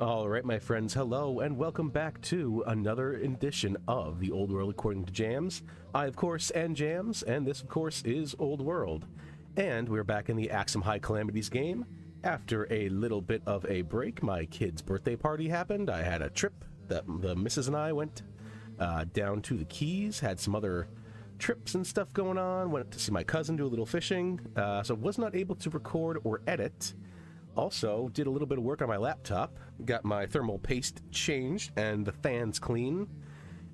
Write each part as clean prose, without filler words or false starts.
All right, my friends, hello, and welcome back to another edition of the Old World According to Jams. I, of course, am Jams, and this, of course, is Old World. And we're back in the Aksum High Calamities game. After a little bit of a break, my kid's birthday party happened. I had a trip that the missus and I went down to the Keys, had some other trips and stuff going on, went to see my cousin do a little fishing, so was not able to record or edit. Also, did a little bit of work on my laptop, got my thermal paste changed and the fans clean,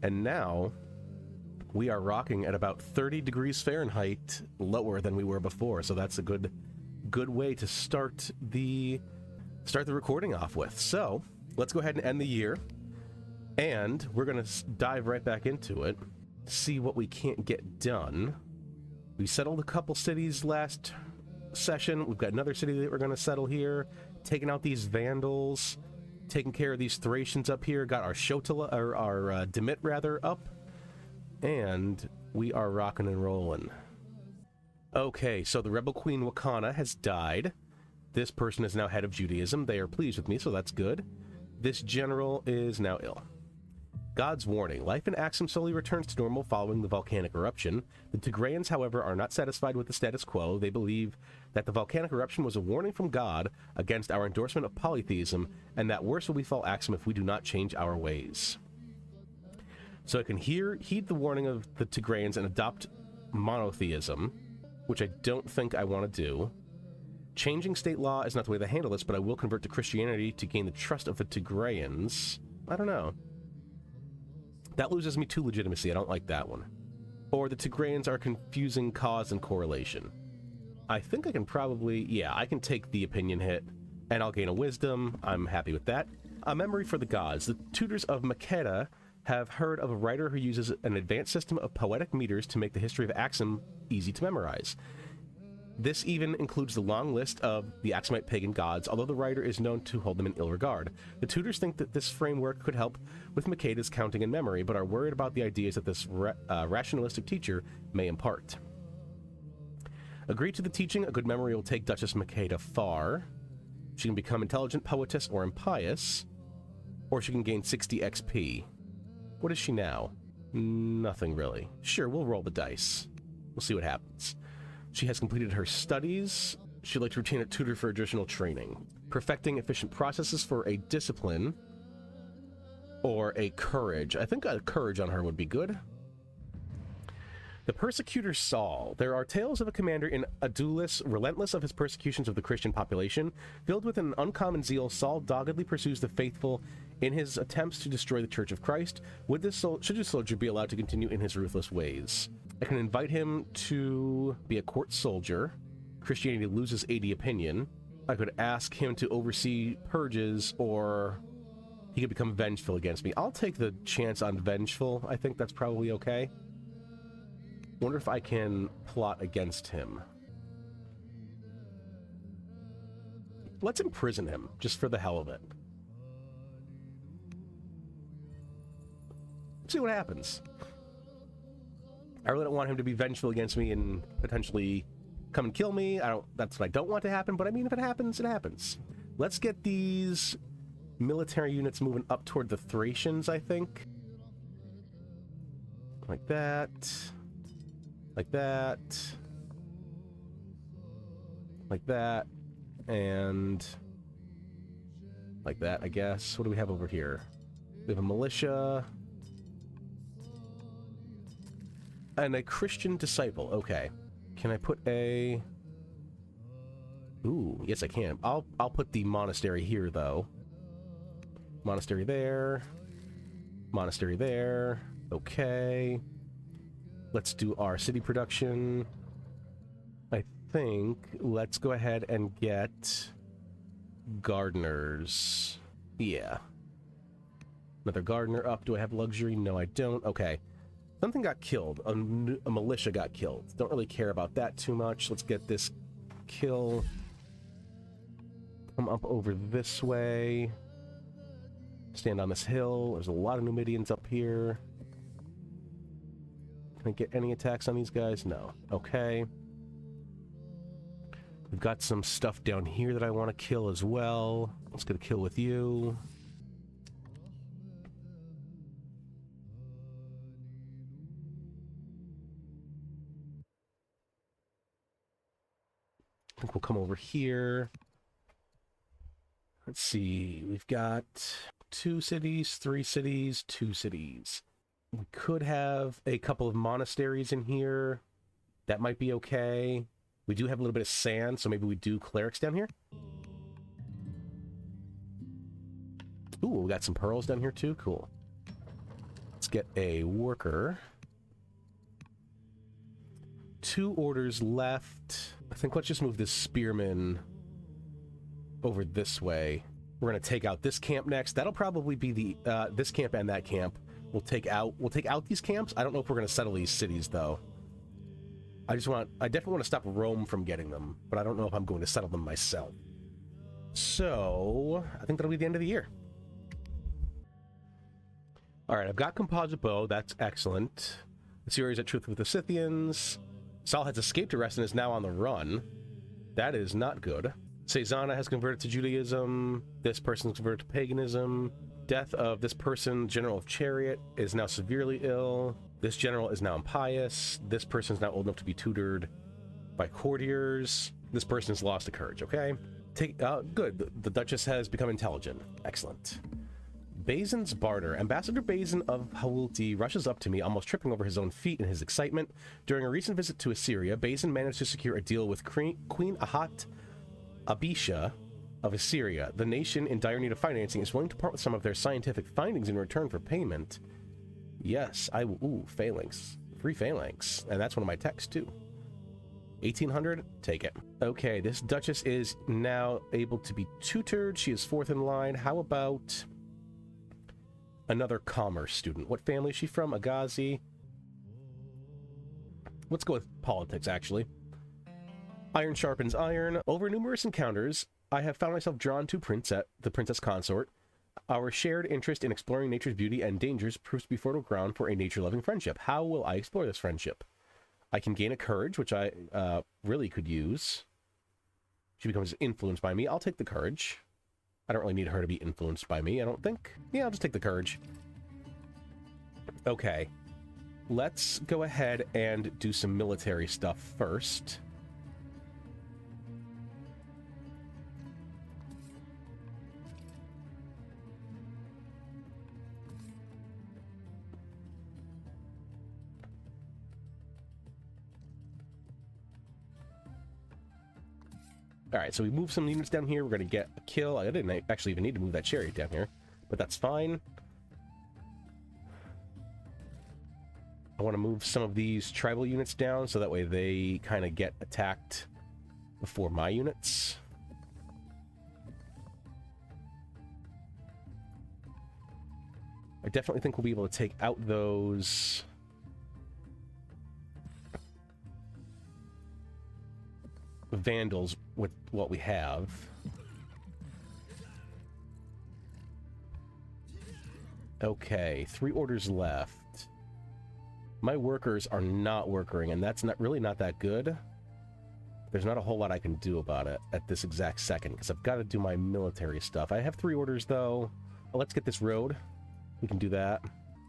and now we are rocking at about 30 degrees Fahrenheit lower than we were before, so that's a good way to start the recording off with. So, let's go ahead and end the year, and we're going to dive right back into it, see what we can't get done. We settled a couple cities last session. We've got another city that we're going to settle here, taking out these vandals, taking care of these Thracians up here, got our Shotala, or our Demit rather, up, and we are rocking and rolling. Okay, so the rebel queen Wakana has died. This person is now head of Judaism. They are pleased with me, so that's good. This general is now ill. God's warning. Life in Aksum slowly returns to normal following the volcanic eruption. The Tigrayans, however, are not satisfied with the status quo. They believe that the volcanic eruption was a warning from God against our endorsement of polytheism, and that worse will befall Aksum if we do not change our ways. So I can heed the warning of the Tigrayans and adopt monotheism, which I don't think I want to do. Changing state law is not the way to handle this, but I will convert to Christianity to gain the trust of the Tigrayans. I don't know. That loses me to legitimacy. I don't like that one. Or the Tigrayans are confusing cause and correlation. I think I can probably... yeah, I can take the opinion hit, and I'll gain a wisdom. I'm happy with that. A memory for the gods. The tutors of Makeda have heard of a writer who uses an advanced system of poetic meters to make the history of Aksum easy to memorize. This even includes the long list of the Aksumite pagan gods, although the writer is known to hold them in ill regard. The tutors think that this framework could help with Makeda's counting and memory, but are worried about the ideas that this rationalistic teacher may impart. Agree to the teaching. A good memory will take Duchess Makeda far. She can become intelligent poetess or impious, or she can gain 60 XP. What is she now? Nothing really. Sure, we'll roll the dice. We'll see what happens. She has completed her studies. She'd like to retain a tutor for additional training. Perfecting efficient processes for a discipline or a courage. I think a courage on her would be good. The persecutor Saul. There are tales of a commander in Adulis, relentless of his persecutions of the Christian population. Filled with an uncommon zeal, Saul doggedly pursues the faithful in his attempts to destroy the Church of Christ. Should this soldier be allowed to continue in his ruthless ways? I can invite him to be a court soldier. Christianity loses 80 opinion. I could ask him to oversee purges, or he could become vengeful against me. I'll take the chance on vengeful. I think that's probably okay. Wonder if I can plot against him. Let's imprison him, just for the hell of it. See what happens. I really don't want him to be vengeful against me and potentially come and kill me. That's what I don't want to happen, but I mean, if it happens, it happens. Let's get these military units moving up toward the Thracians, I think. Like that. Like that. Like that. And like that, I guess. What do we have over here? We have a militia. And a Christian disciple. Okay. Can I put a... ooh, yes I can. I'll put the monastery here, though. Monastery there. Monastery there. Okay. Let's do our city production. I think let's go ahead and get gardeners. Yeah. Another gardener up. Do I have luxury? No, I don't. Okay. Something got killed. A militia got killed. Don't really care about that too much. Let's get this kill. Come up over this way. Stand on this hill. There's a lot of Numidians up here. Can I get any attacks on these guys? No. Okay. We've got some stuff down here that I want to kill as well. Let's get a kill with you. I think we'll come over here. Let's see. We've got 2 cities, 3 cities, 2 cities. We could have a couple of monasteries in here. That might be okay. We do have a little bit of sand, so maybe we do clerics down here. Ooh, we got some pearls down here too. Cool. Let's get a worker. 2 orders left. I think let's just move this spearman over this way. We're gonna take out this camp next. That'll probably be the this camp and that camp. We'll take out these camps. I don't know if we're gonna settle these cities though. I definitely want to stop Rome from getting them, but I don't know if I'm going to settle them myself. So I think that'll be the end of the year. All right, I've got composite bow. That's excellent. The series at truth with the Scythians. Saul has escaped arrest and is now on the run. That is not good. Cezanna has converted to Judaism. This person's converted to paganism. Death of this person, General of Chariot, is now severely ill. This general is now impious. This person is now old enough to be tutored by courtiers. This person has lost the courage, okay? Good. The Duchess has become intelligent. Excellent. Bazin's barter. Ambassador Bazin of Hawulti rushes up to me, almost tripping over his own feet in his excitement. During a recent visit to Assyria, Bazin managed to secure a deal with Queen Ahat Abisha of Assyria. The nation, in dire need of financing, is willing to part with some of their scientific findings in return for payment. Yes, ooh, phalanx. Free phalanx. And that's one of my techs, too. 1800? Take it. Okay, this Duchess is now able to be tutored. She is 4th in line. How about another commerce student? What family is she from? Agazi? Let's go with politics, actually. Iron sharpens iron. Over numerous encounters, I have found myself drawn to the princess consort. Our shared interest in exploring nature's beauty and dangers proves to be fertile ground for a nature-loving friendship. How will I explore this friendship? I can gain a courage, which I really could use. She becomes influenced by me. I'll take the courage. I don't really need her to be influenced by me, I don't think. Yeah, I'll just take the courage. Okay. Let's go ahead and do some military stuff first. All right, so we move some units down here. We're going to get a kill. I didn't actually even need to move that chariot down here, but that's fine. I want to move some of these tribal units down so that way they kind of get attacked before my units. I definitely think we'll be able to take out those Vandals with what we have. Okay, 3 orders left. My workers are not working, and that's really not that good. There's not a whole lot I can do about it at this exact second, because I've got to do my military stuff. I have 3 orders, though. Let's get this road. We can do that.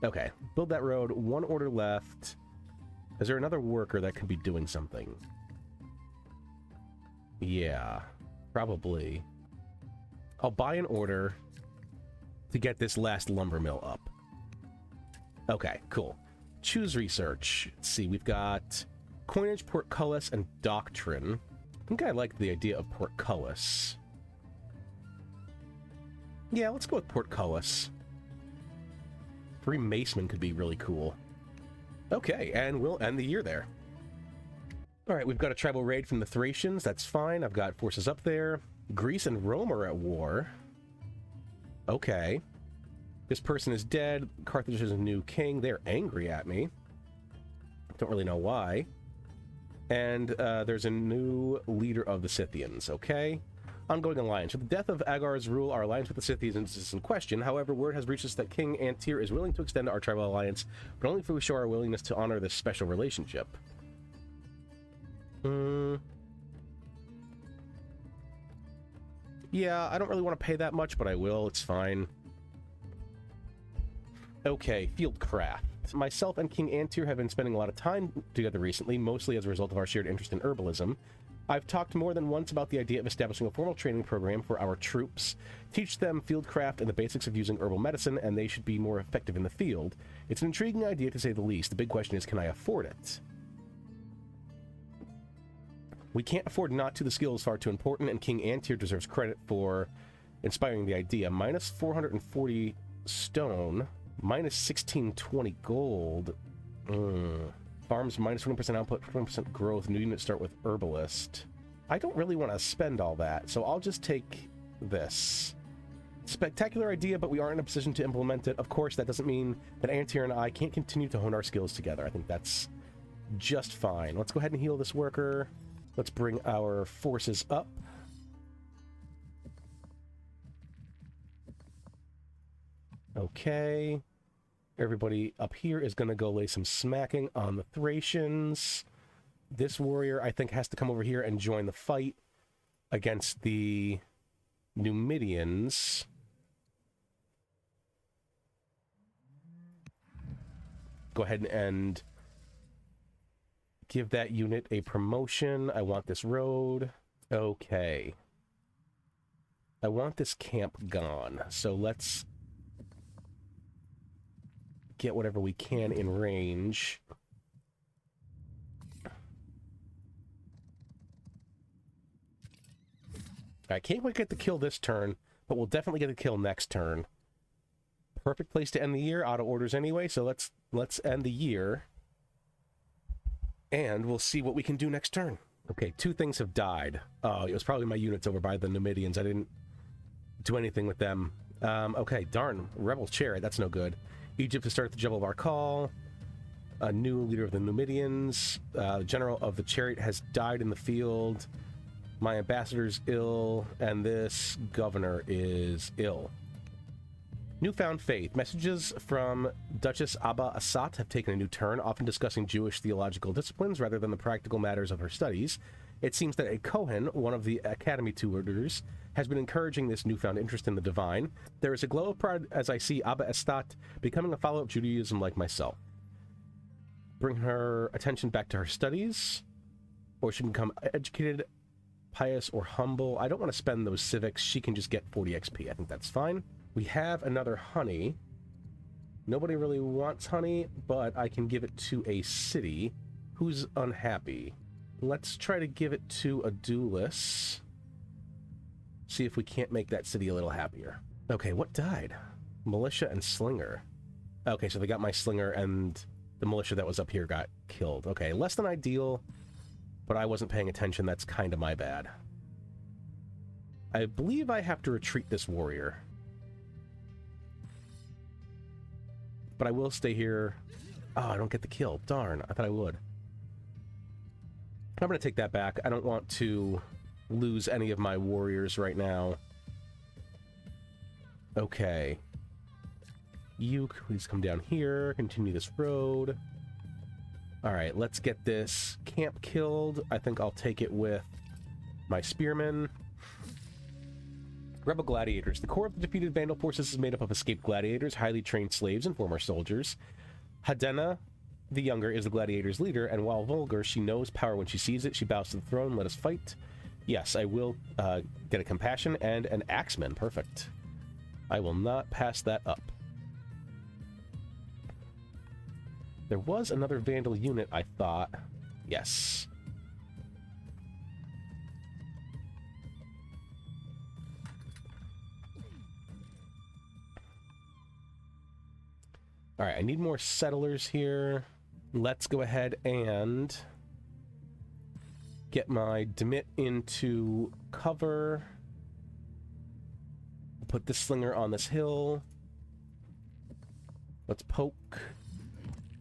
Okay, build that road. 1 order left. Is there another worker that could be doing something? Yeah, probably. I'll buy an order to get this last lumber mill up. Okay, cool. Choose research. Let's see, we've got coinage, portcullis, and doctrine. I think I like the idea of portcullis. Yeah, let's go with portcullis. Freemason could be really cool. Okay, and we'll end the year there. All right, we've got a tribal raid from the Thracians. That's fine. I've got forces up there. Greece and Rome are at war. Okay. This person is dead. Carthage is a new king. They're angry at me. Don't really know why. And there's a new leader of the Scythians. Okay. Ongoing alliance. With the death of Agar's rule, our alliance with the Scythians is in question. However, word has reached us that King Antir is willing to extend our tribal alliance, but only if we show our willingness to honor this special relationship. Yeah, I don't really want to pay that much, but I will. It's fine. Okay, fieldcraft. Myself and King Antir have been spending a lot of time together recently, mostly as a result of our shared interest in herbalism. I've talked more than once about the idea of establishing a formal training program for our troops. Teach them fieldcraft and the basics of using herbal medicine, and they should be more effective in the field. It's an intriguing idea, to say the least. The big question is, can I afford it? We can't afford not to. The skill is far too important, and King Antir deserves credit for inspiring the idea. Minus 440 stone, minus 1620 gold. Farms minus 20% output, 20% growth. New units start with herbalist. I don't really want to spend all that, so I'll just take this. Spectacular idea, but we aren't in a position to implement it. Of course, that doesn't mean that Antir and I can't continue to hone our skills together. I think that's just fine. Let's go ahead and heal this worker. Let's bring our forces up. Okay. Everybody up here is going to go lay some smacking on the Thracians. This warrior, I think, has to come over here and join the fight against the Numidians. Go ahead and give that unit a promotion. I want this road. Okay. I want this camp gone. So let's get whatever we can in range. I can't quite get the kill this turn, but we'll definitely get the kill next turn. Perfect place to end the year. Auto orders anyway, so let's end the year. And we'll see what we can do next turn. Okay, 2 things have died. Oh, it was probably my units over by the Numidians. I didn't do anything with them. Okay, darn. Rebel chariot, that's no good. Egypt has started the Jebel Barkal. A new leader of the Numidians. General of the chariot has died in the field. My ambassador's ill, and this governor is ill. Newfound faith. Messages from Duchess Abba Assat have taken a new turn, often discussing Jewish theological disciplines rather than the practical matters of her studies. It seems that a Kohen, one of the Academy tutors, has been encouraging this newfound interest in the divine. There is a glow of pride as I see Abba Assat becoming a follower of Judaism like myself. Bring her attention back to her studies, or she can become educated, pious, or humble. I don't want to spend those civics. She can just get 40 XP. I think that's fine. We have another honey. Nobody really wants honey, but I can give it to a city who's unhappy. Let's try to give it to Adulis. See if we can't make that city a little happier. Okay, what died? Militia and Slinger. Okay, so they got my Slinger, and the militia that was up here got killed. Okay, less than ideal, but I wasn't paying attention. That's kind of my bad. I believe I have to retreat this warrior. But I will stay here. Oh, I don't get the kill. Darn, I thought I would. I'm going to take that back. I don't want to lose any of my warriors right now. Okay. You please come down here. Continue this road. Alright, let's get this camp killed. I think I'll take it with my spearmen. Rebel gladiators. The core of the defeated Vandal forces is made up of escaped gladiators, highly trained slaves, and former soldiers. Hadena, the younger, is the gladiators' leader, and while vulgar, she knows power when she sees it. She bows to the throne. Let us fight. Yes, I will get a compassion and an axeman. Perfect. I will not pass that up. There was another Vandal unit, I thought. Yes. Alright, I need more settlers here. Let's go ahead and get my Demit into cover. Put this Slinger on this hill. Let's poke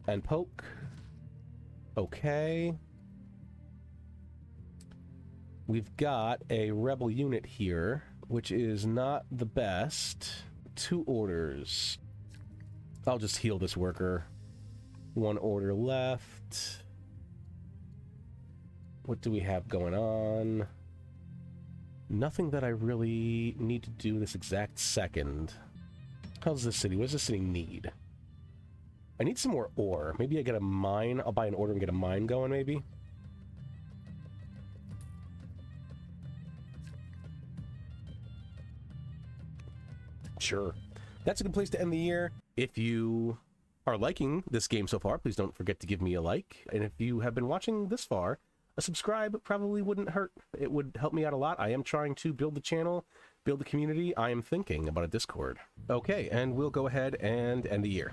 and poke. Okay. We've got a rebel unit here, which is not the best. 2 orders. I'll just heal this worker. 1 order left. What do we have going on? Nothing that I really need to do this exact second. How's this city? What does this city need? I need some more ore. Maybe I get a mine. I'll buy an order and get a mine going, maybe. Sure. That's a good place to end the year. If you are liking this game so far, please don't forget to give me a like. And if you have been watching this far, a subscribe probably wouldn't hurt. It would help me out a lot. I am trying to build the channel, build the community. I am thinking about a Discord. Okay, and we'll go ahead and end the year.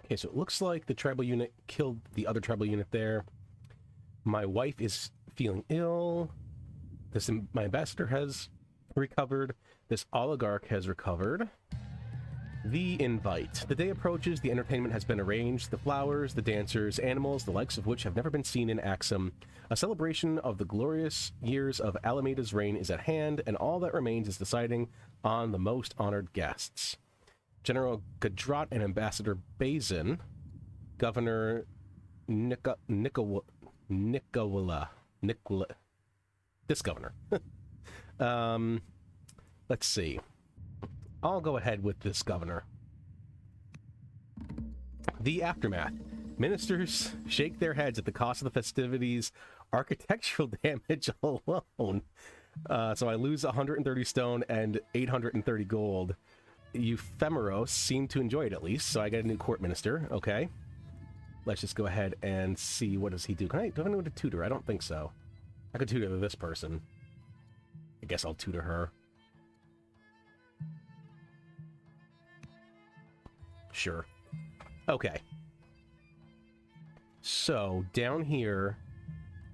Okay, so it looks like the tribal unit killed the other tribal unit there. My wife is feeling ill. My ambassador has recovered. This oligarch has recovered. The invite. The day approaches, the entertainment has been arranged, the flowers, the dancers, animals, the likes of which have never been seen in Aksum. A celebration of the glorious years of Alamida's reign is at hand, and all that remains is deciding on the most honored guests. General Gadrat and Ambassador Bazin, Governor Nicola, this governor. Let's see. I'll go ahead with this governor. The aftermath. Ministers shake their heads at the cost of the festivities. Architectural damage alone. So I lose 130 stone and 830 gold. Ephemeros seem to enjoy it at least, so I get a new court minister. Okay. Let's just go ahead and see what does he do. Do I know to tutor? I don't think so. I could tutor this person. I guess I'll tutor her. Sure. Okay. So, down here,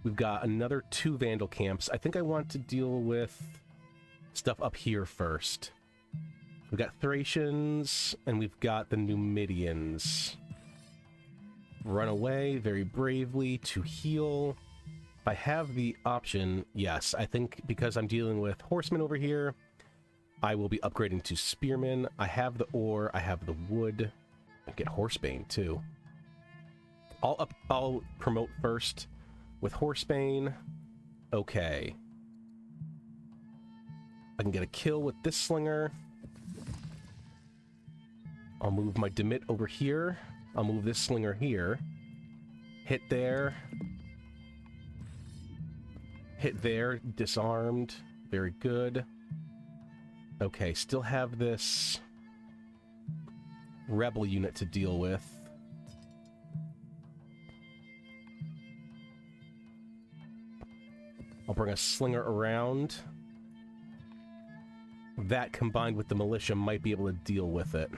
we've got another 2 Vandal camps. I think I want to deal with stuff up here first. We've got Thracians, and we've got the Numidians. Run away very bravely to heal. If I have the option, yes. I think because I'm dealing with horsemen over here, I will be upgrading to spearmen. I have the ore, I have the wood. I get horsebane too. I'll promote first with horsebane. Okay. I can get a kill with this slinger. I'll move my Demit over here. I'll move this slinger here. Hit there. Hit there. Disarmed. Very good. Okay, still have this rebel unit to deal with. I'll bring a slinger around. That combined with the militia might be able to deal with it.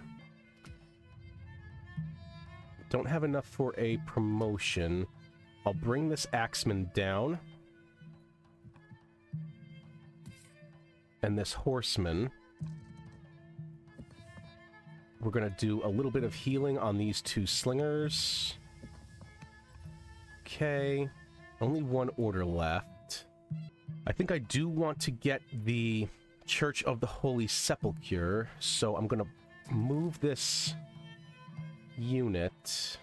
Don't have enough for a promotion. I'll bring this axeman down. And this horseman. We're going to do a little bit of healing on these 2 slingers. Okay. Only 1 order left. I think I do want to get the Church of the Holy Sepulchre, so I'm going to move this unit.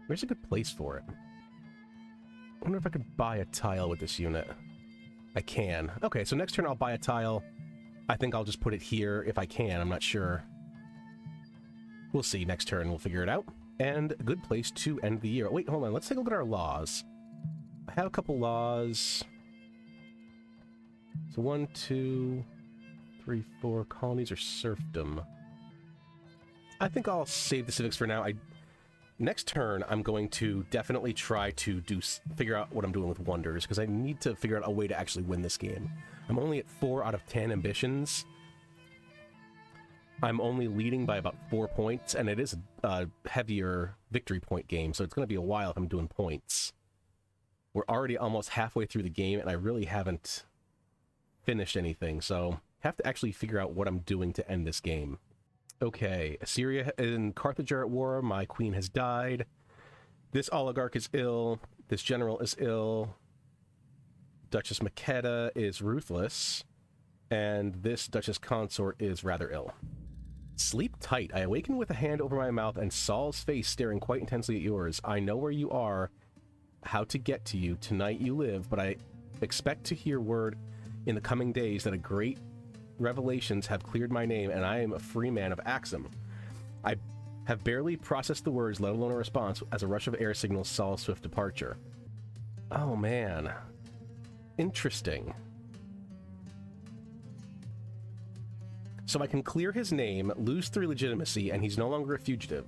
Where's a good place for it? I wonder if I could buy a tile with this unit. I can. Okay, so next turn I'll buy a tile. I think I'll just put it here if I can. I'm not sure. We'll see. Next turn we'll figure it out. And a good place to end the year. Wait, hold on. Let's take a look at our laws. I have a couple laws. So 1, 2, 3, 4 colonies or serfdom. I think I'll save the civics for now. Next turn, I'm going to definitely try to figure out what I'm doing with wonders, because I need to figure out a way to actually win this game. I'm only at 4 out of 10 ambitions. I'm only leading by about 4 points, and it is a heavier victory point game, so it's going to be a while if I'm doing points. We're already almost halfway through the game, and I really haven't finished anything, so I have to actually figure out what I'm doing to end this game. Okay, Assyria and Carthage are at war. My queen has died. This oligarch is ill. This general is ill. Duchess Makeda is ruthless. And this Duchess Consort is rather ill. Sleep tight. I awaken with a hand over my mouth and Saul's face staring quite intensely at yours. I know where you are, how to get to you. Tonight you live, but I expect to hear word in the coming days that a great revelations have cleared my name, and I am a free man of Aksum. I have barely processed the words, let alone a response, as a rush of air signals Saul's swift departure. Oh, man. Interesting. So I can clear his name, lose 3 legitimacy, and he's no longer a fugitive.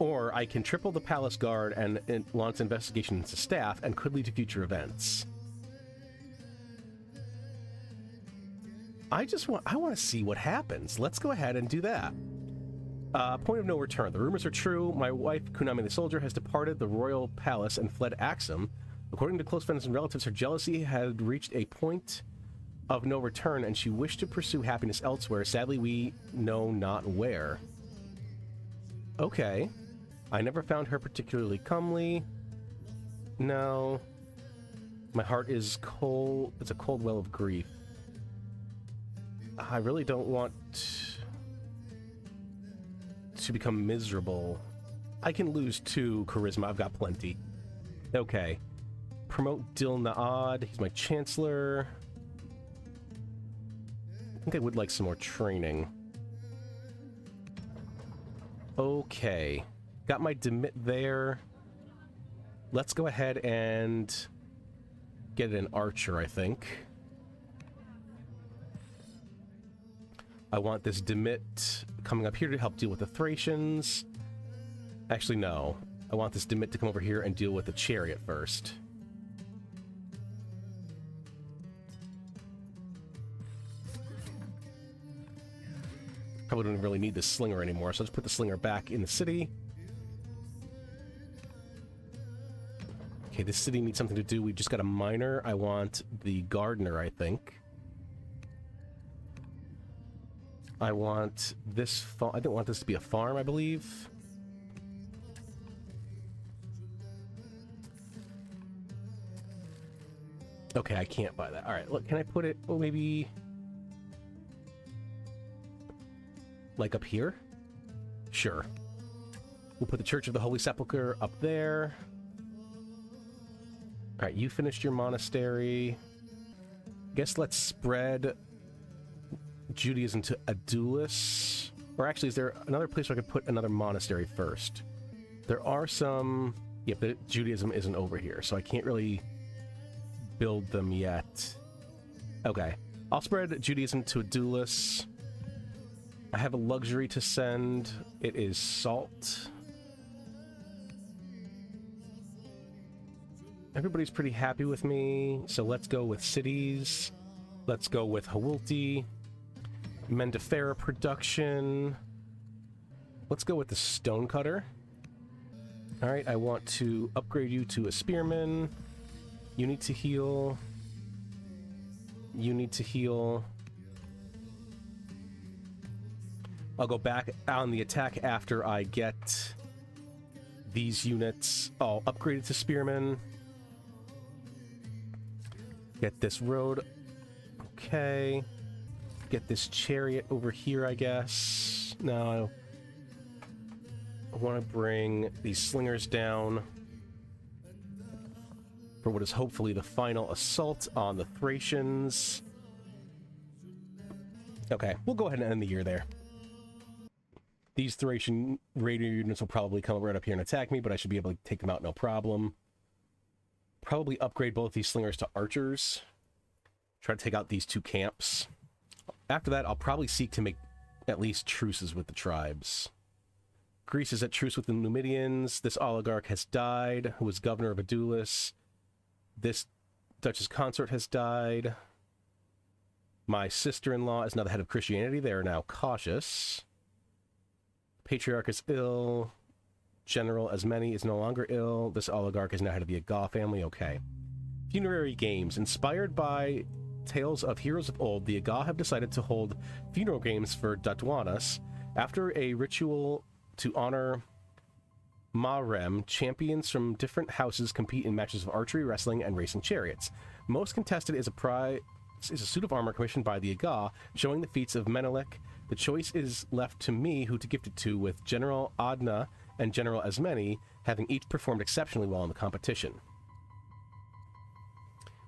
Or I can triple the palace guard and launch investigation into staff and could lead to future events. I want to see what happens. Let's go ahead and do that. Point of no return. The rumors are true. My wife, Kunami the soldier, has departed the royal palace and fled Aksum. According to close friends and relatives, her jealousy had reached a point of no return, and she wished to pursue happiness elsewhere. Sadly, we know not where. Okay. I never found her particularly comely. No. My heart is cold. It's a cold well of grief. I really don't want to become miserable. I can lose 2 charisma. I've got plenty. Okay. Promote Dil Naad. He's my chancellor. I think I would like some more training. Okay. Got my demit there. Let's go ahead and get an archer, I think. I want this demit coming up here to help deal with the Thracians. Actually, no. I want this demit to come over here and deal with the chariot first. Probably don't really need this slinger anymore, so let's put the slinger back in the city. Okay, this city needs something to do. We just got a miner. I want the gardener, I think. I want this I don't want this to be a farm, I believe. Okay, I can't buy that. All right, look, can I put it, well, maybe like up here? Sure. We'll put the Church of the Holy Sepulchre up there. All right, you finished your monastery. Guess let's spread Judaism to Adulis. Or actually, is there another place where I could put another monastery first? There are some... Yep, the Judaism isn't over here, so I can't really build them yet. Okay. I'll spread Judaism to Adulis. I have a luxury to send. It is salt. Everybody's pretty happy with me, so let's go with cities. Let's go with Hawulti. Mendefera production. Let's go with the stonecutter. Alright, I want to upgrade you to a spearman. You need to heal. You need to heal. I'll go back on the attack after I get these units all upgraded to spearmen. Get this road. Okay. Get this chariot over here, I guess. No. I want to bring these slingers down for what is hopefully the final assault on the Thracians. Okay, we'll go ahead and end the year there. These Thracian raider units will probably come right up here and attack me, but I should be able to take them out no problem. Probably upgrade both these slingers to archers. Try to take out these 2 camps. After that, I'll probably seek to make at least truces with the tribes. Greece is at truce with the Numidians. This oligarch has died, who was governor of Adulis. This Duchess consort has died. My sister-in-law is now the head of Christianity. They are now cautious. Patriarch is ill. General Asmeni is no longer ill. This oligarch is now head of the Aga family. Okay. Funerary games. Inspired by tales of heroes of old, the Aga have decided to hold funeral games for Datwanas. After a ritual to honor Marem, champions from different houses compete in matches of archery, wrestling, and racing chariots. Most contested is a suit of armor commissioned by the Aga, showing the feats of Menelik. The choice is left to me who to gift it to, with General Adna and General Asmeni having each performed exceptionally well in the competition.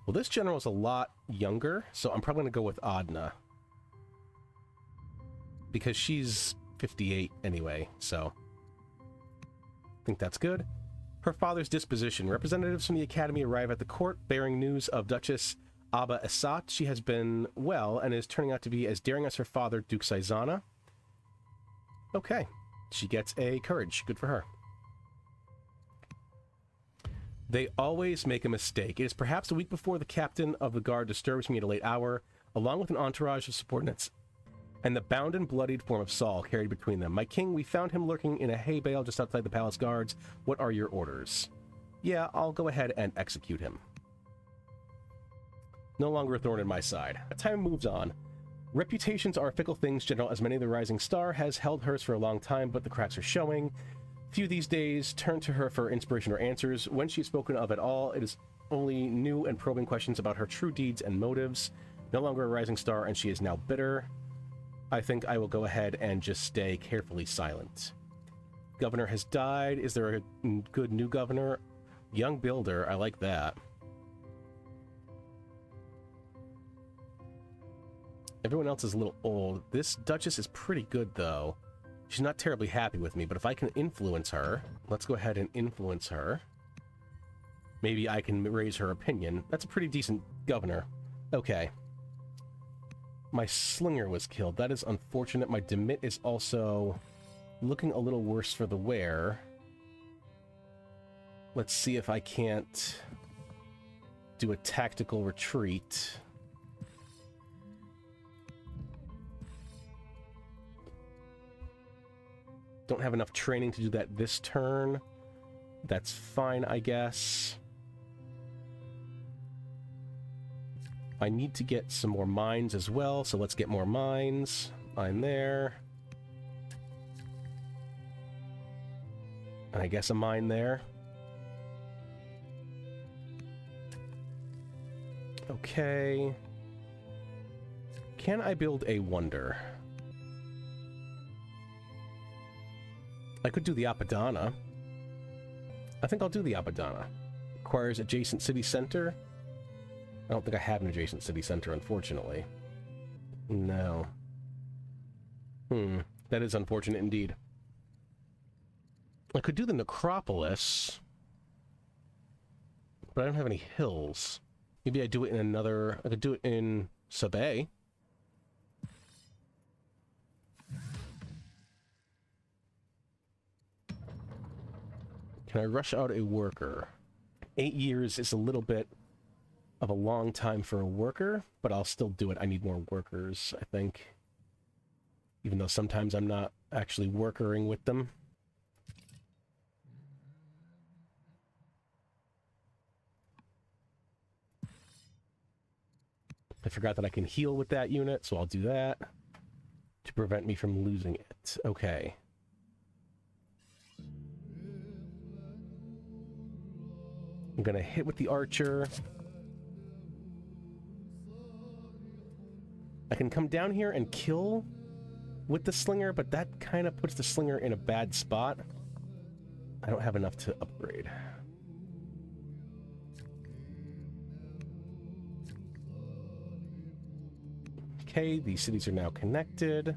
Well, this general is a lot younger, so I'm probably going to go with Adna. Because she's 58 anyway, so I think that's good. Her father's disposition. Representatives from the Academy arrive at the court bearing news of Duchess Abba Esat. She has been well and is turning out to be as daring as her father, Duke Saizana. Okay. She gets a courage. Good for her. They always make a mistake. It is perhaps a week before the captain of the guard disturbs me at a late hour, along with an entourage of subordinates, and the bound and bloodied form of Saul carried between them. My king, we found him lurking in a hay bale just outside the palace guards. What are your orders? Yeah, I'll go ahead and execute him. No longer a thorn in my side. Time moves on. Reputations are fickle things, General, as many of the Rising Star has held hers for a long time, but the cracks are showing. Few these days turn to her for inspiration or answers. When she is spoken of at all, it is only new and probing questions about her true deeds and motives. No longer a Rising Star, and she is now bitter. I think I will go ahead and just stay carefully silent. Governor has died. Is there a good new governor? Young builder. I like that. Everyone else is a little old. This Duchess is pretty good, though. She's not terribly happy with me, but if I can influence her, let's go ahead and influence her. Maybe I can raise her opinion. That's a pretty decent governor. Okay. My slinger was killed. That is unfortunate. My Demit is also looking a little worse for the wear. Let's see if I can't do a tactical retreat. Don't have enough training to do that this turn. That's fine, I guess. I need to get some more mines as well, so let's get more mines. Mine there. And I guess a mine there. Okay. Can I build a wonder? I could do the Apadana. I think I'll do the Apadana. Requires adjacent city center. I don't think I have an adjacent city center, unfortunately. No. That is unfortunate indeed. I could do the Necropolis, but I don't have any hills. Maybe I do it in another... I could do it in Sabay. Can I rush out a worker? 8 years is a little bit of a long time for a worker, but I'll still do it. I need more workers, I think. Even though sometimes I'm not actually workering with them. I forgot that I can heal with that unit, so I'll do that to prevent me from losing it. Okay. I'm gonna hit with the archer. I can come down here and kill with the slinger, but that kind of puts the slinger in a bad spot. I don't have enough to upgrade. Okay, these cities are now connected.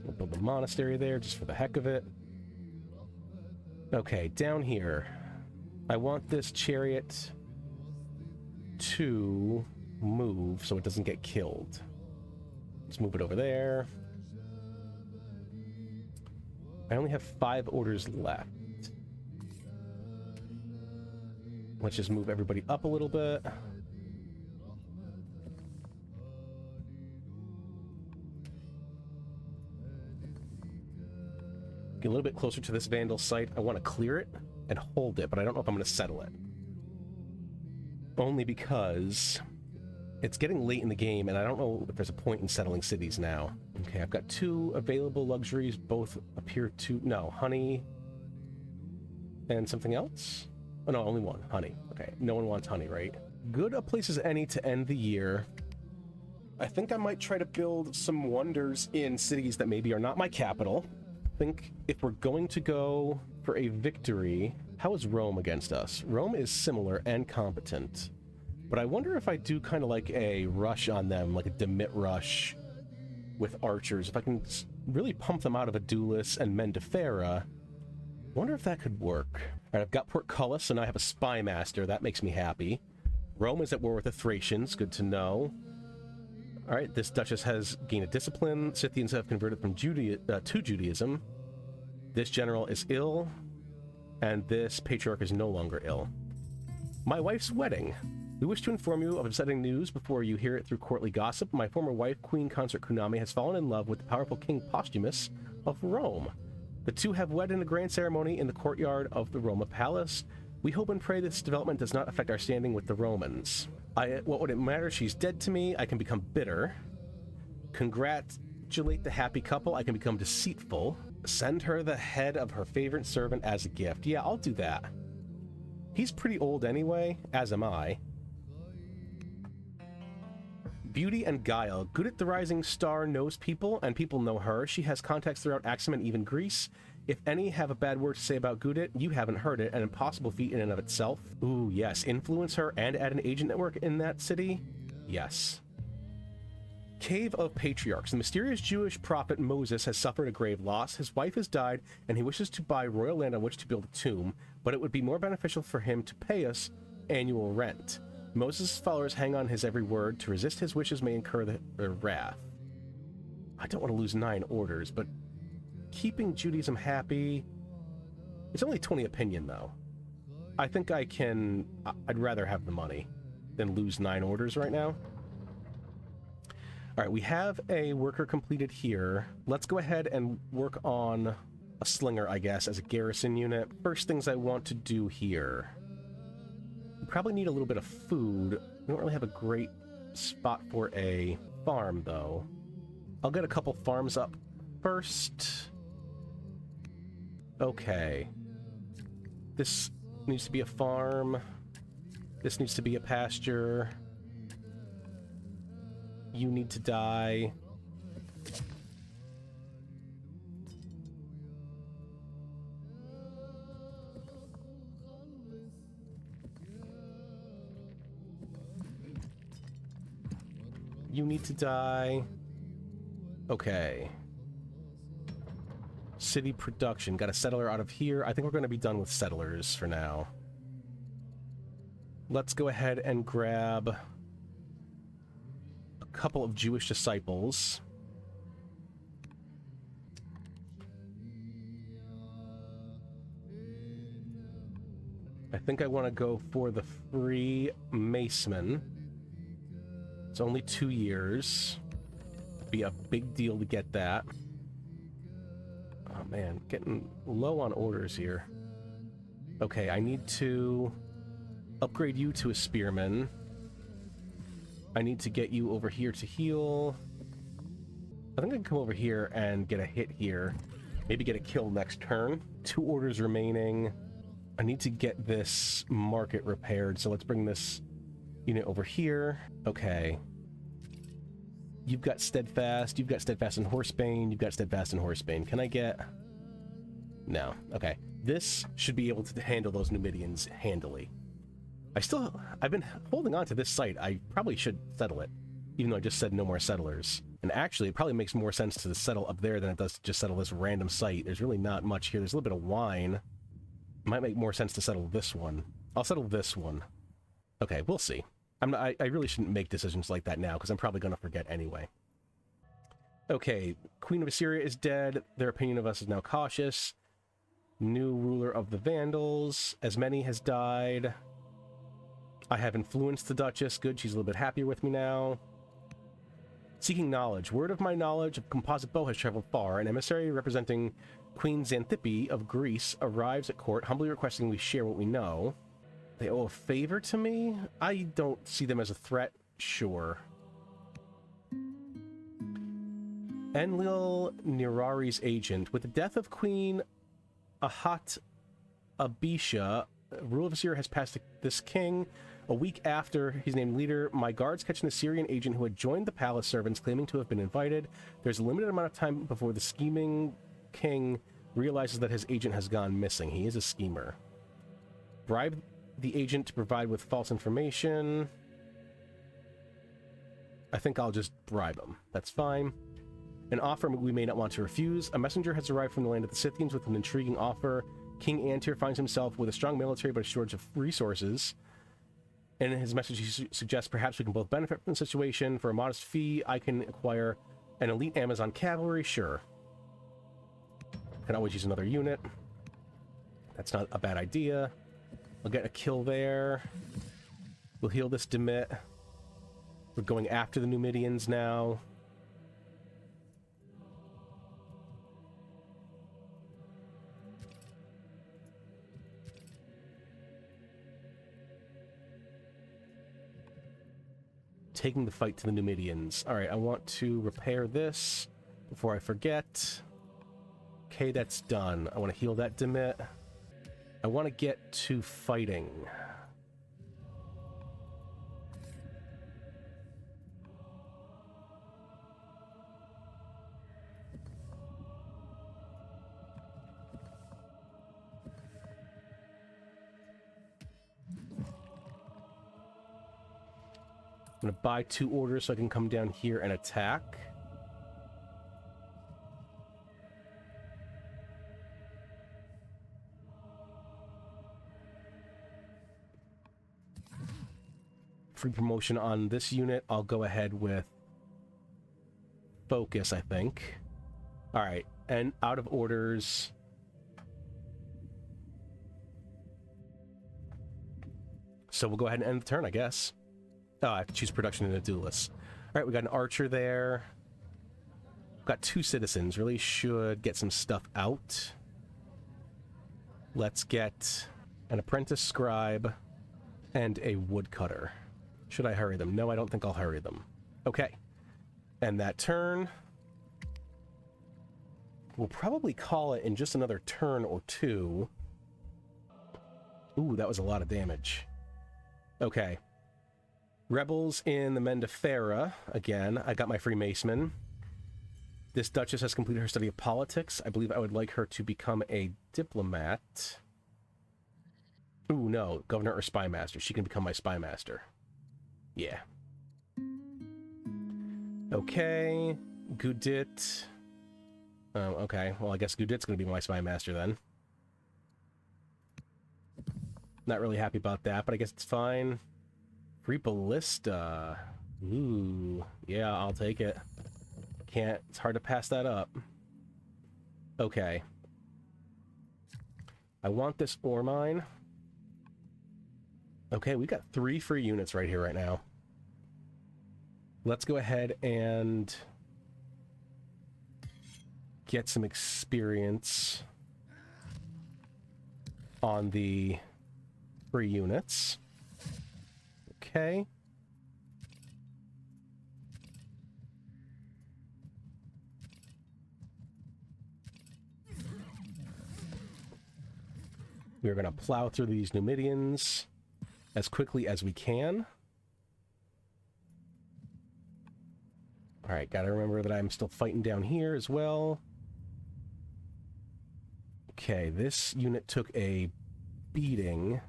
We'll build a monastery there just for the heck of it. Okay, down here. I want this chariot to move so it doesn't get killed. Let's move it over there. I only have 5 orders left. Let's just move everybody up a little bit. Get a little bit closer to this Vandal site. I want to clear it and hold it, but I don't know if I'm going to settle it. Only because it's getting late in the game, and I don't know if there's a point in settling cities now. Okay, I've got 2 available luxuries. Both appear to... No, honey and something else? Oh, no, only one. Honey. Okay, no one wants honey, right? Good a place as any to end the year. I think I might try to build some wonders in cities that maybe are not my capital. I think if we're going to go for a victory, how is Rome against us? Rome is similar and competent, but I wonder if I do kind of like a rush on them, like a Demit rush with archers. If I can really pump them out of Adulis and Mendefera, Wonder if that could work. All right, I've got Portcullis, so now I have a spy master. That makes me happy. Rome is at war with the Thracians. Good to know. All right, this Duchess has gained a discipline. Scythians have converted from to Judaism. This general is ill, and this patriarch is no longer ill. My wife's wedding. We wish to inform you of upsetting news before you hear it through courtly gossip. My former wife, Queen Consort Kunami, has fallen in love with the powerful King Posthumus of Rome. The two have wed in a grand ceremony in the courtyard of the Roma Palace. We hope and pray this development does not affect our standing with the Romans. What would it matter? She's dead to me. I can become bitter. Congratulate the happy couple. I can become deceitful. Send her the head of her favorite servant as a gift. Yeah, I'll do that. He's pretty old anyway, as am I. Beauty and guile. Good at the rising star knows people, and people know her. She has contacts throughout Aksum and even Greece. If any have a bad word to say about Gudit, you haven't heard it. An impossible feat in and of itself. Ooh, yes. Influence her and add an agent network in that city? Yes. Cave of Patriarchs. The mysterious Jewish prophet Moses has suffered a grave loss. His wife has died, and he wishes to buy royal land on which to build a tomb, but it would be more beneficial for him to pay us annual rent. Moses' followers hang on his every word. To resist his wishes may incur their wrath. I don't want to lose 9 orders, but keeping Judaism happy... It's only 20 opinion, though. I think I can... I'd rather have the money than lose 9 orders right now. All right, we have a worker completed here. Let's go ahead and work on a slinger, I guess, as a garrison unit. First things I want to do here... Probably need a little bit of food. We don't really have a great spot for a farm, though. I'll get a couple farms up first. Okay. This needs to be a farm. This needs to be a pasture. You need to die. You need to die. Okay. City production. Got a settler out of here. I think we're going to be done with settlers for now. Let's go ahead and grab a couple of Jewish disciples. I think I want to go for the free maceman. It's only 2 years. It'd be a big deal to get that. Oh man, getting low on orders here. Okay, I need to upgrade you to a spearman. I need to get you over here to heal. I think I can come over here and get a hit here. Maybe get a kill next turn. 2 orders remaining. I need to get this market repaired, so let's bring this unit over here. Okay. You've got Steadfast. You've got Steadfast and Horsebane. You've got Steadfast and Horsebane. Can I get... No. Okay. This should be able to handle those Numidians handily. I've been holding on to this site. I probably should settle it, even though I just said no more settlers. And actually, it probably makes more sense to settle up there than it does to just settle this random site. There's really not much here. There's a little bit of wine. It might make more sense to settle this one. I'll settle this one. Okay, we'll see. I really shouldn't make decisions like that now, because I'm probably going to forget anyway. Okay, Queen of Assyria is dead. Their opinion of us is now cautious. New ruler of the Vandals. Asmeni has died. I have influenced the Duchess. Good, she's a little bit happier with me now. Seeking knowledge. Word of my knowledge of composite bow has traveled far. An emissary representing Queen Xanthippe of Greece arrives at court, humbly requesting we share what we know. They owe a favor to me? I don't see them as a threat. Sure. Enlil Nirari's agent. With the death of Queen Ahat Abisha, rule of Assyria has passed to this king. A week after he's named leader, my guards catch an Assyrian agent who had joined the palace servants, claiming to have been invited. There's a limited amount of time before the scheming king realizes that his agent has gone missing. He is a schemer. Bribe the agent to provide with false information. I think I'll just bribe him. That's fine. An offer we may not want to refuse. A messenger has arrived from the land of the Scythians with an intriguing offer. King Antir finds himself with a strong military but a shortage of resources. And in his message, he suggests perhaps we can both benefit from the situation. For a modest fee, I can acquire an elite Amazon cavalry. Sure. Can always use another unit. That's not a bad idea. I'll get a kill there. We'll heal this Demit. We're going after the Numidians now. Taking the fight to the Numidians. Alright, I want to repair this before I forget. Okay, that's done. I want to heal that Demit. I want to get to fighting. I'm going to buy 2 orders so I can come down here and attack. Free promotion on this unit. I'll go ahead with focus, I think. Alright, and out of orders. So we'll go ahead and end the turn, I guess. Oh, I have to choose production and a duelist. Alright, we got an archer there. We've got 2 citizens. Really should get some stuff out. Let's get an apprentice scribe and a woodcutter. Should I hurry them? No, I don't think I'll hurry them. Okay. And that turn, we'll probably call it in just another turn or 2. Ooh, that was a lot of damage. Okay. Rebels in the Mendefera. Again, I got my Freemason. This Duchess has completed her study of politics. I believe I would like her to become a diplomat. Ooh, no. Governor or Spy Master. She can become my Spy Master. Yeah. Okay. Gudit. Okay. Well, I guess Gudit's going to be my Spy Master then. Not really happy about that, but I guess it's fine. Free Ballista. Ooh. Yeah, I'll take it. Can't. It's hard to pass that up. Okay. I want this ore mine. Okay, we got 3 free units right here right now. Let's go ahead and get some experience on the free units. Okay. We're going to plow through these Numidians as quickly as we can. Alright, gotta remember that I'm still fighting down here as well. Okay, this unit took a beating.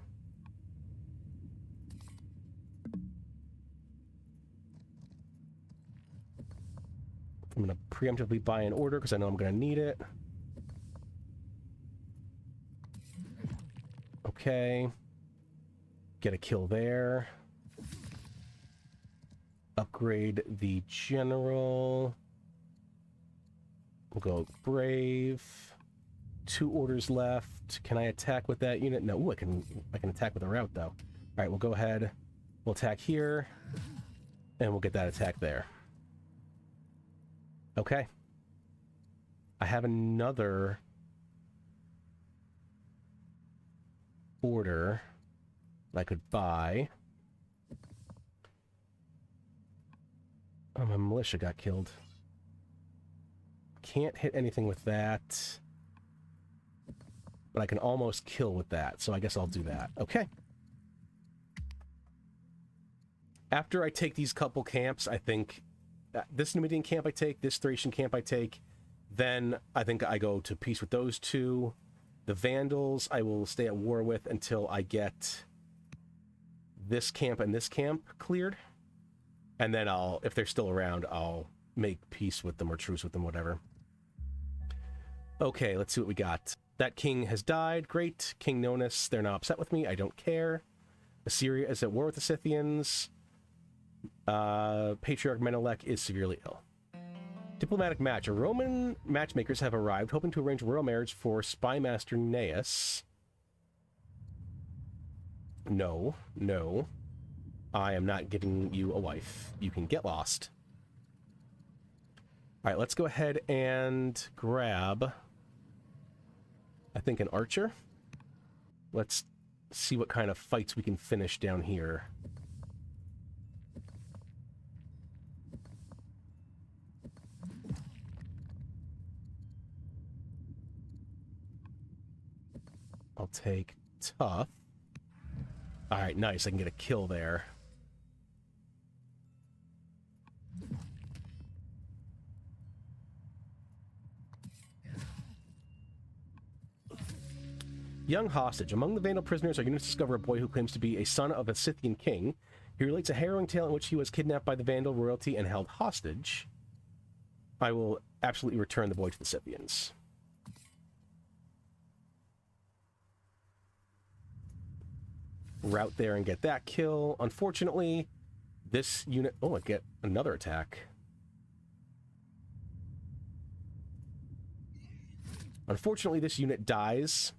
I'm going to preemptively buy an order because I know I'm going to need it. Okay. Get a kill there. Upgrade the general. We'll go brave. 2 orders left. Can I attack with that unit? No. Ooh, I can attack with a route though. All right, we'll go ahead. We'll attack here, and we'll get that attack there. Okay. I have another order I could buy. Oh, my militia got killed. Can't hit anything with that. But I can almost kill with that, so I guess I'll do that. Okay. After I take these couple camps, I think this Numidian camp I take, this Thracian camp I take, then I think I go to peace with those 2. The Vandals I will stay at war with until I get this camp and this camp cleared. And then if they're still around, I'll make peace with them or truce with them, whatever. Okay, let's see what we got. That king has died. Great. King Nonus, they're now upset with me. I don't care. Assyria is at war with the Scythians. Patriarch Menelek is severely ill. Diplomatic match. A Roman matchmakers have arrived, hoping to arrange royal marriage for spymaster Gnaeus. No, no. I am not giving you a wife. You can get lost. All right, let's go ahead and grab, I think, an archer. Let's see what kind of fights we can finish down here. I'll take tough. All right, nice. I can get a kill there. Young hostage. Among the Vandal prisoners are units discover a boy who claims to be a son of a Scythian king. He relates a harrowing tale in which he was kidnapped by the Vandal royalty and held hostage. I will absolutely return the boy to the Scythians. Route there and get that kill. Unfortunately, this unit... Oh, I get another attack. Unfortunately, this unit dies.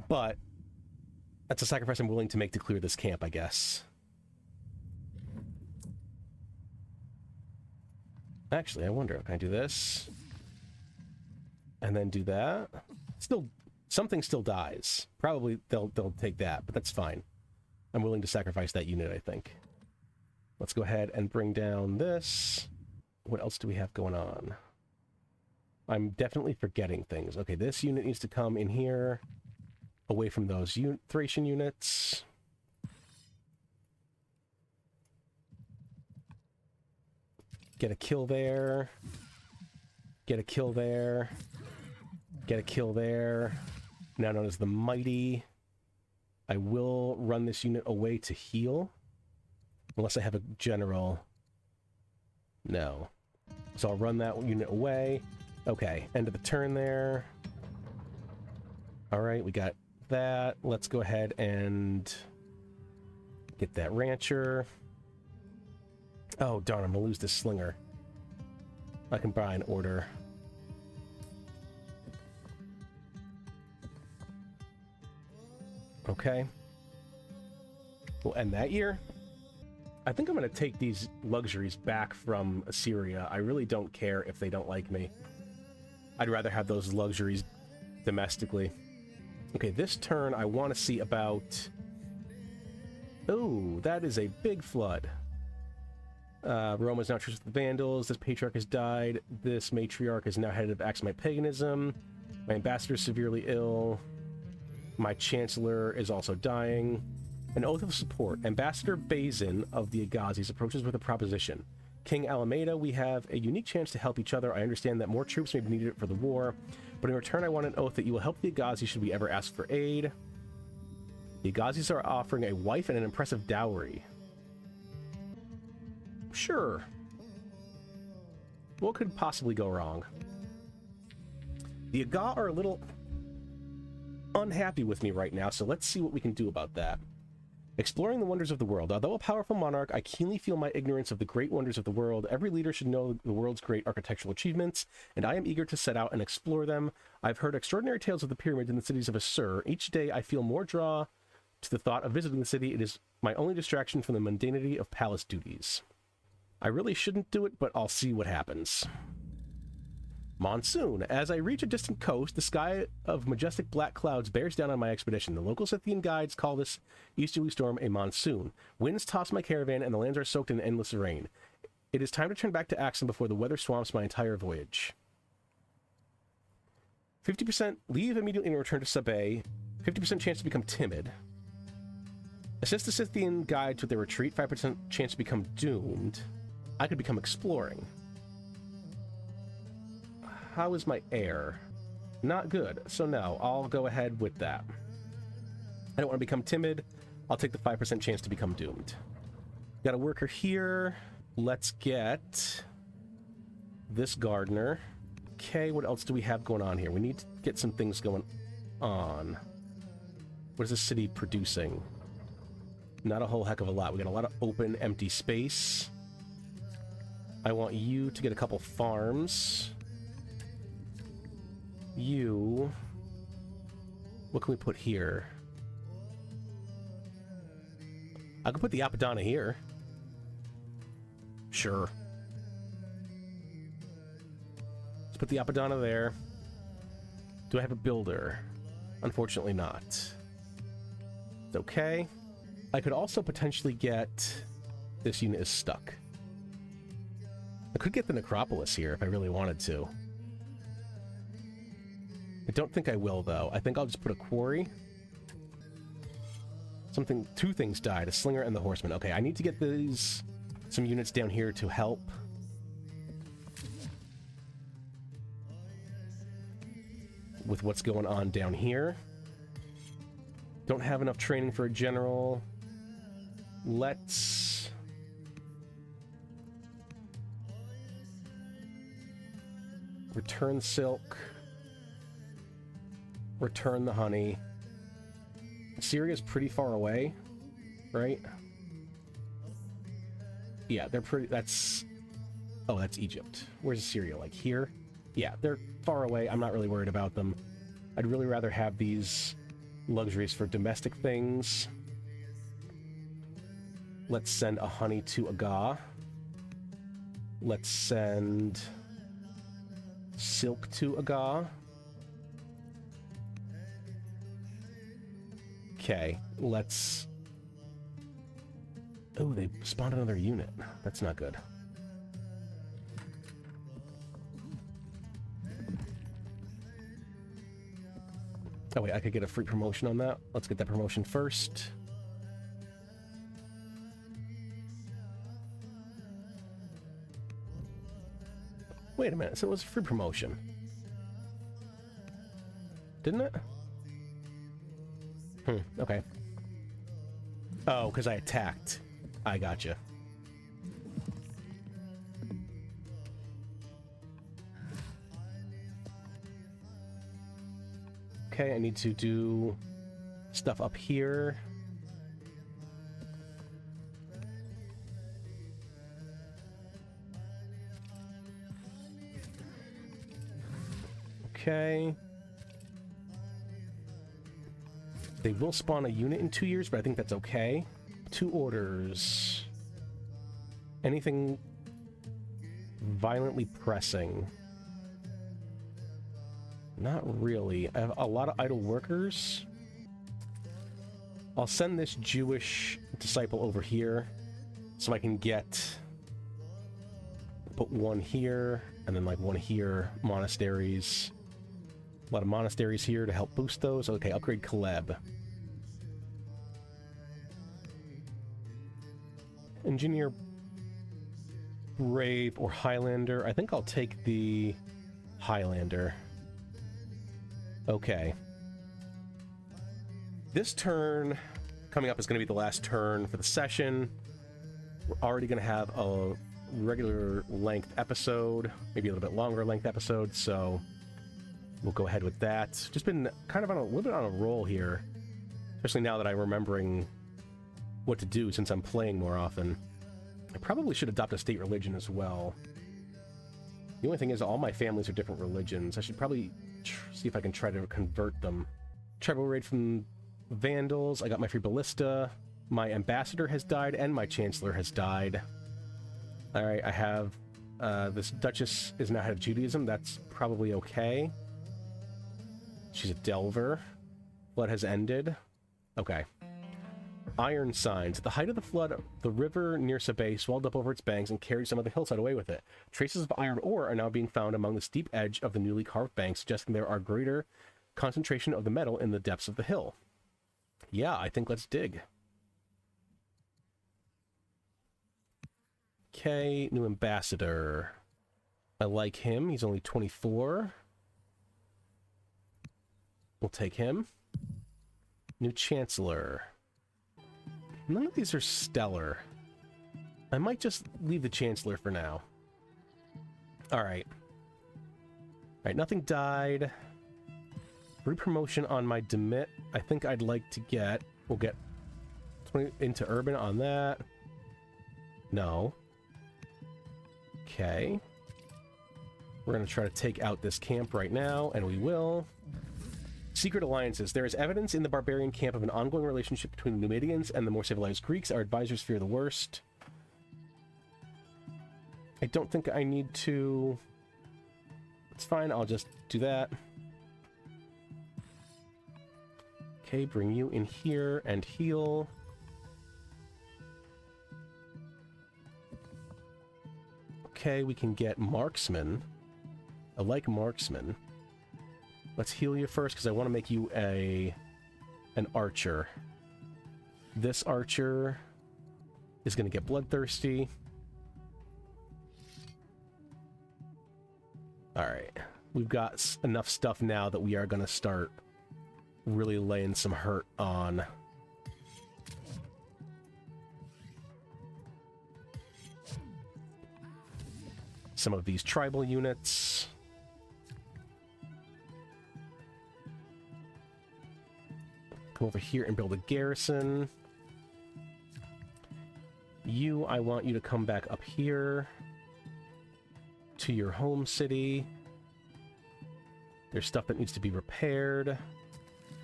But that's a sacrifice I'm willing to make to clear this camp, I guess. Actually, I wonder, can I do this? And then do that? Still... Something still dies. Probably they'll take that, but that's fine. I'm willing to sacrifice that unit, I think. Let's go ahead and bring down this. What else do we have going on? I'm definitely forgetting things. Okay, this unit needs to come in here, away from those Thracian units. Get a kill there. Get a kill there. Get a kill there. Now known as the Mighty. I will run this unit away to heal. Unless I have a general. No. So I'll run that unit away. Okay, end of the turn there. Alright, we got that. Let's go ahead and get that rancher. Oh, darn, I'm gonna lose this slinger. I can buy an order. Okay. We'll end that year. I think I'm going to take these luxuries back from Assyria. I really don't care if they don't like me. I'd rather have those luxuries domestically. Okay, this turn I want to see about... Oh, that is a big flood. Rome is now truce with the Vandals. This patriarch has died. This matriarch is now head of Aksumite paganism. My ambassador is severely ill. My chancellor is also dying. An oath of support. Ambassador Bazin of the Agazis approaches with a proposition. King Alameda, we have a unique chance to help each other. I understand that more troops may be needed for the war, but in return I want an oath that you will help the Agazis should we ever ask for aid. The Agazis are offering a wife and an impressive dowry. Sure. What could possibly go wrong? The Aga are a little unhappy with me right now, so let's see what we can do about that. Exploring the wonders of the world. Although a powerful monarch, I keenly feel my ignorance of the great wonders of the world. Every leader should know the world's great architectural achievements, and I am eager to set out and explore them. I've heard extraordinary tales of the pyramids in the cities of Assur. Each day I feel more draw to the thought of visiting the city. It is my only distraction from the mundanity of palace duties. I really shouldn't do it, but I'll see what happens. Monsoon. As I reach a distant coast, the sky of majestic black clouds bears down on my expedition. The local Scythian guides call this easterly storm a monsoon. Winds toss my caravan and the lands are soaked in endless rain. It is time to turn back to Aksum before the weather swamps my entire voyage. 50% leave immediately and return to Sabé. 50% chance to become timid. Assist the Scythian guides with their retreat. 5% chance to become doomed. I could become exploring. How is my air? Not good. So no, I'll go ahead with that. I don't want to become timid. I'll take the 5% chance to become doomed. Got a worker here. Let's get this gardener Okay, what else do we have going on here? We need to get some things going on. What is this city producing? Not a whole heck of a lot. We got a lot of open, empty space. I want you to get a couple farms. You... What can we put here? I could put the Apadana here. Sure. Let's put the Apadana there. Do I have a builder? Unfortunately not. It's okay. I could also potentially get... This unit is stuck. I could get the Necropolis here if I really wanted to. I don't think I will, though. I think I'll just put a quarry. Two things died, a slinger and the horseman. Okay, I need to get some units down here to help. With what's going on down here. Don't have enough training for a general. Let's... Return silk. Return the honey. Syria's pretty far away, right? Yeah, they're pretty... That's... Oh, that's Egypt. Where's Syria? Like here? Yeah, they're far away. I'm not really worried about them. I'd really rather have these luxuries for domestic things. Let's send a honey to Aga. Let's send silk to Aga. Okay, let's... Oh, they spawned another unit. That's not good. Oh wait, I could get a free promotion on that. Let's get that promotion first. Wait a minute, so it was a free promotion. Didn't it? Okay. Oh, because I attacked. I gotcha. Okay, I need to do stuff up here. Okay. They will spawn a unit in 2 years, but I think that's okay. 2 orders. Anything violently pressing? Not really. I have a lot of idle workers. I'll send this Jewish disciple over here so I can put one here and then like one here. Monasteries. A lot of monasteries here to help boost those. Okay, upgrade Kaleb. Engineer Brave or Highlander. I think I'll take the Highlander. Okay. This turn coming up is going to be the last turn for the session. We're already going to have a regular length episode, maybe a little bit longer length episode, so we'll go ahead with that. Just been kind of on a little bit on a roll here, especially now that I'm remembering what to do since I'm playing more often. I probably should adopt a state religion as well. The only thing is all my families are different religions. I should probably see if I can try to convert them. Tribal raid from Vandals. I got my free ballista. My ambassador has died and my chancellor has died. Alright, I have this Duchess is now head of Judaism. That's probably okay. She's a Delver. Flood has ended. Okay. Iron signs. At the height of the flood, the river near Sabay swelled up over its banks and carried some of the hillside away with it. Traces of iron ore are now being found among the steep edge of the newly carved banks, suggesting there are greater concentration of the metal in the depths of the hill. Yeah, I think let's dig. Okay, new ambassador. I like him. He's only 24. We'll take him. New chancellor. None of these are stellar. I might just leave the chancellor for now. Alright. Alright, nothing died. Re-promotion on my demit. I think I'd like to get... We'll get 20 into urban on that. No. Okay. We're going to try to take out this camp right now, and we will. Secret alliances. There is evidence in the barbarian camp of an ongoing relationship between the Numidians and the more civilized Greeks. Our advisors fear the worst. I don't think I need to... It's fine, I'll just do that. Okay, bring you in here and heal. Okay, we can get marksman. I like marksman. Let's heal you first, because I want to make you an archer. This archer is going to get bloodthirsty. Alright. We've got enough stuff now that we are going to start really laying some hurt on some of these tribal units. Come over here and build a garrison. You, I want you to come back up here to your home city. There's stuff that needs to be repaired.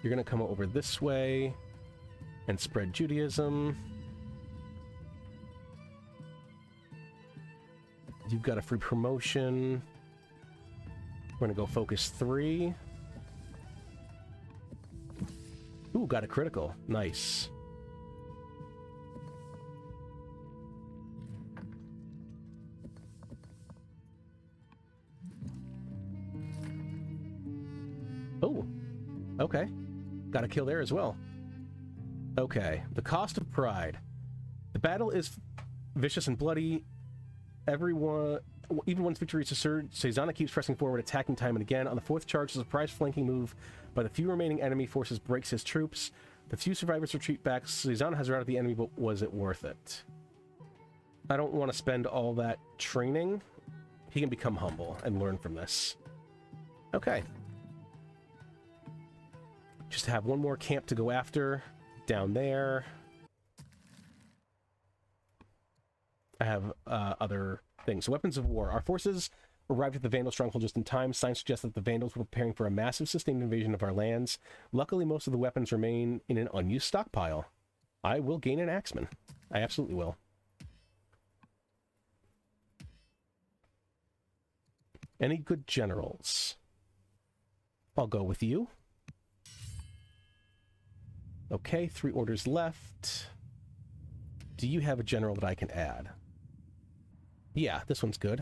You're going to come over this way and spread Judaism. You've got a free promotion. We're going to go focus 3. Ooh, got a critical. Nice. Oh, okay. Got a kill there as well. Okay, the cost of pride. The battle is vicious and bloody. Even once victory is assured, Cezanna keeps pressing forward, attacking time and again. On the 4th charge, a surprise flanking move by the few remaining enemy forces breaks his troops. The few survivors retreat back. Cezanna has routed the enemy, but was it worth it? I don't want to spend all that training. He can become humble and learn from this. Okay. Just have one more camp to go after down there. I have other things. So weapons of war. Our forces arrived at the Vandal stronghold just in time. Signs suggest that the Vandals were preparing for a massive sustained invasion of our lands. Luckily, most of the weapons remain in an unused stockpile. I will gain an axeman. I absolutely will. Any good generals? I'll go with you. Okay, 3 orders left. Do you have a general that I can add? Yeah, this one's good.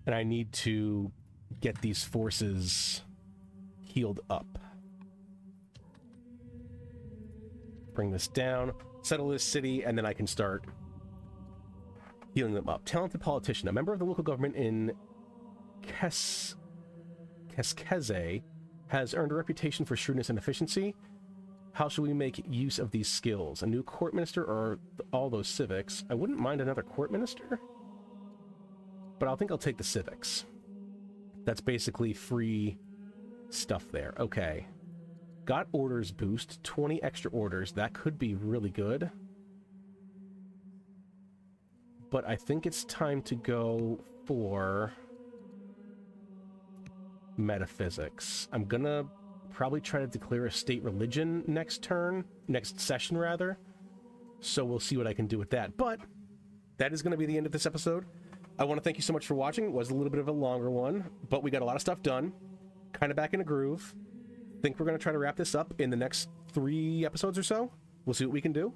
And I need to get these forces healed up. Bring this down, settle this city, and then I can start healing them up. Talented politician. A member of the local government in Keskeze has earned a reputation for shrewdness and efficiency. How should we make use of these skills? A new court minister or all those civics? I wouldn't mind another court minister, but I think I'll take the civics. That's basically free stuff there. Okay. Got orders boost, 20 extra orders. That could be really good. But I think it's time to go for metaphysics. I'm gonna probably try to declare a state religion next session rather. So we'll see what I can do with that. But that is going to be the end of this episode. I want to thank you so much for watching. It was a little bit of a longer one, but we got a lot of stuff done. Kind of back in a groove. Think we're going to try to wrap this up in the next 3 episodes or so. We'll see what we can do.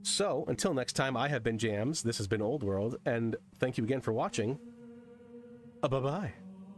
So, until next time, I have been Jams. This has been Old World, and thank you again for watching. Bye-bye.